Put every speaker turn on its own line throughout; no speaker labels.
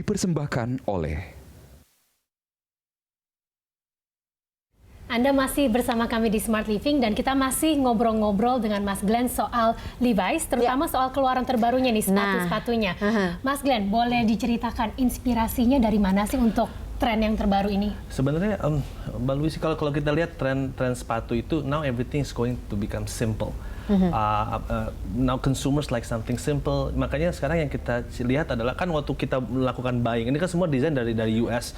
dipersembahkan oleh
Anda masih bersama kami di Smart Living dan kita masih ngobrol-ngobrol dengan Mas Glenn soal Levi's, terutama soal keluaran terbarunya nih, sepatu-sepatunya. Mas Glenn, boleh diceritakan inspirasinya dari mana sih untuk tren yang terbaru ini?
Sebenarnya, Mbak Lucy, kalau kita lihat tren sepatu itu, now everything is going to become simple. Now consumers like something simple. Makanya sekarang yang kita lihat adalah kan waktu kita melakukan buying, ini kan semua desain dari US.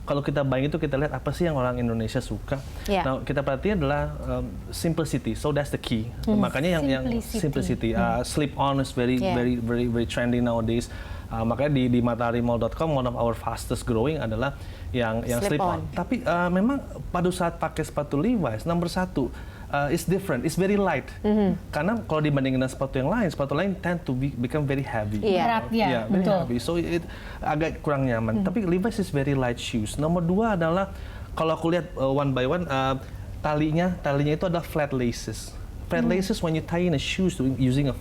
Kalau kita buying itu kita lihat apa sih yang orang Indonesia suka. Nah, kita perhatikan adalah simplicity. So that's the key. Makanya yang simplicity. Slip on is very trendy nowadays. Makanya di mataharimall.com one of our fastest growing adalah yang slip on. Tapi memang pada saat pakai sepatu Levi's nomor 1 it's different, it's very light. Karena kalau dibandingkan dengan sepatu lain tend to become very heavy.
Berat ya,
very
betul.
heavy. So agak kurang nyaman. Tapi Levi's is very light shoes. Nomor 2 adalah kalau aku lihat one by one talinya itu adalah flat laces. Flat laces when you tie in a shoes using a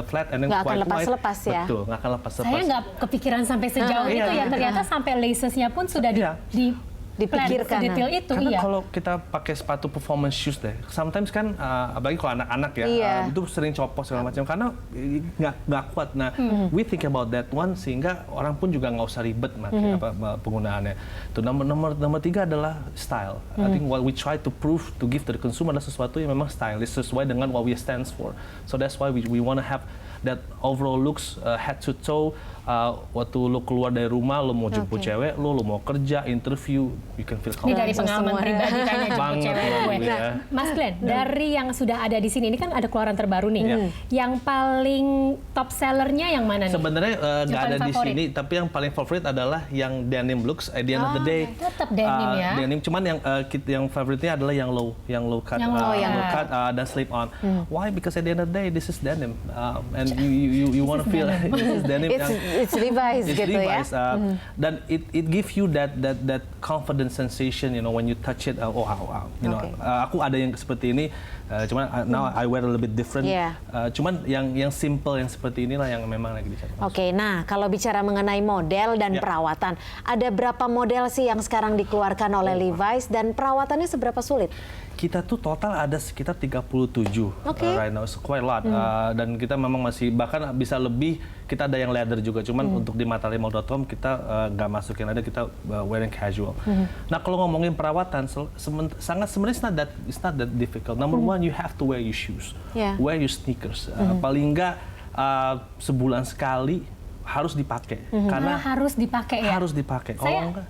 flat and then
nggak
quite
akan lepas-lepas ya.
Betul, nggak akan lepas-lepas.
Saya nggak kepikiran sampai sejauh itu ya. Ternyata sampai lacesnya pun sudah
dipikirkan.
Detail itu.
Karena kalau kita pakai sepatu performance shoes deh, sometimes kan apalagi kalau anak-anak ya, itu sering copot segala macam karena nggak kuat. Nah, we think about that one sehingga orang pun juga nggak usah ribet penggunaannya. Itu nomor 3 adalah style. I think what we try to prove to give to the consumer adalah sesuatu yang memang stylish sesuai dengan what we stands for. So that's why we want to have that overall looks head to toe. Waktu lo keluar dari rumah, lo mau jemput cewek, lo mau kerja, interview, you can feel
Ini
confident.
dari pengalaman pribadi kayaknya jemput cewek gue.
Ya.
Nah, Mas Glenn, dari yang sudah ada di sini, ini kan ada keluaran terbaru nih. Yang paling top sellernya yang mana nih?
Sebenarnya nggak ada di
favorit?
sini, tapi yang paling favorit adalah yang denim looks. At the end of the day,
tetap denim ya.
Denim, cuman yang favoritnya adalah yang low cut, dan slip on. Why? Because at the end of the day, this is denim, and you want to feel this is denim.
It's Levi's
it's
gitu
Levi's,
ya.
Dan it gives you that confident sensation, you know, when you touch it. Oh wow, you know, aku ada yang seperti ini, cuman now I wear a little bit different. Cuman yang simple yang seperti inilah yang memang lagi dicari.
Oke, nah kalau bicara mengenai model dan perawatan, ada berapa model sih yang sekarang dikeluarkan oleh Levi's dan perawatannya seberapa sulit?
Kita tuh total ada sekitar 37 right now, it's quite a lot. Dan kita memang masih bahkan bisa lebih. Kita ada yang leather juga, cuman untuk di mataharimall.com kita nggak masukin, ada kita wearing casual. Nah kalau ngomongin perawatan, sebenarnya it's not that difficult. Number one, you have to wear your shoes, wear your sneakers. Paling nggak sebulan sekali harus dipakai. Karena
harus dipakai ya.
Harus dipakai.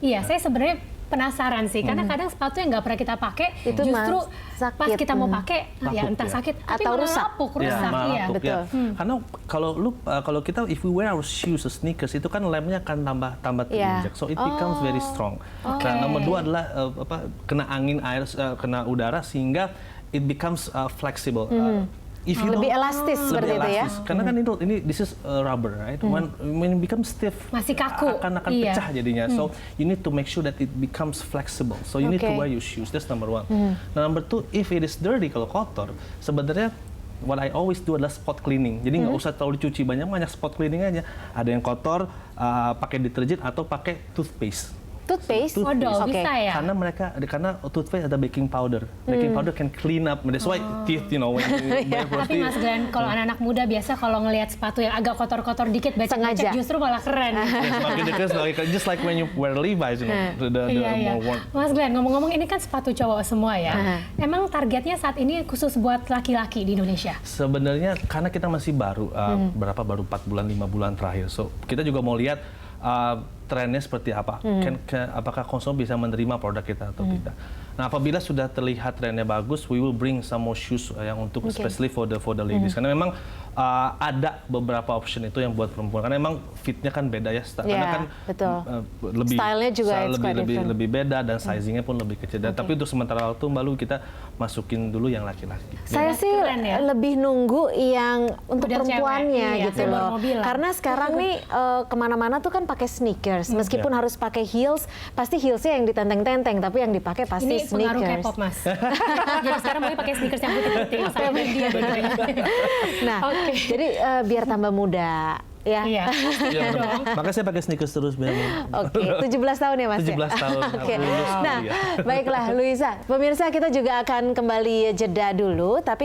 Saya sebenarnya penasaran sih, karena kadang sepatu yang nggak pernah kita pakai, itu justru pas kita mau pakai, entah sakit
atau rusak.
Betul.
Karena kalau kita if we wear our shoes, sneakers, itu kan lemnya akan tambah terinjak, so it becomes very strong. Nah, nomor 2 adalah kena angin, air, kena udara sehingga it becomes flexible.
Lebih elastis seperti itu ya.
Karena kan ini this is rubber, right? When it becomes stiff,
masih kaku,
akan pecah jadinya. So you need to make sure that it becomes flexible. So you need to wear your shoes. That's number 1. Nah, number 2, if it is dirty, kalau kotor, sebenarnya what I always do adalah spot cleaning. Jadi nggak usah terlalu dicuci banyak spot cleaning aja. Ada yang kotor, pakai deterjen atau pakai toothpaste.
Toothpaste?
Bisa ya?
Karena toothpaste ada baking powder. Baking powder can clean up. That's why teeth, you know, when you
Tapi Mas Glenn, kalau anak-anak muda biasa kalau ngelihat sepatu yang agak kotor-kotor dikit, becek-becek, justru malah keren.
Semakin dekat, just like when you wear Levi's, you know, the more worn.
Mas Glenn, ngomong-ngomong ini kan sepatu cowok semua ya. Emang targetnya saat ini khusus buat laki-laki di Indonesia?
Sebenarnya karena kita masih baru, baru 4 bulan, 5 bulan terakhir. So kita juga mau lihat trennya seperti apa, apakah konsumen bisa menerima produk kita atau tidak. Nah, apabila sudah terlihat trennya bagus, we will bring some more shoes yang untuk especially for the ladies. Karena memang ada beberapa option itu yang buat perempuan. Karena memang fitnya kan beda ya. Karena kan lebih
stylenya juga
lebih beda dan sizingnya pun lebih kecil. Tapi untuk sementara waktu Mbak Lu, kita masukin dulu yang laki-laki.
Saya sih lebih nunggu yang untuk perempuannya gitu loh. Karena sekarang nih kemana-mana tuh kan pakai sneakers. Meskipun harus pakai heels, pasti heelsnya yang ditenteng-tenteng, tapi yang dipakai pasti
ini pengaruh K-pop, Mas. Jadi sekarang mau pakai sneakers yang putih-putih. Nah,
jadi biar tambah muda, ya.
Iya.
Iya, makanya saya pakai sneakers terus biar.
Oke, 17 tahun ya Mas
17
ya?
tahun.
Oke.
Lulus
Nah,
kuliah.
baiklah Luisa. Pemirsa, kita juga akan kembali jeda dulu, tapi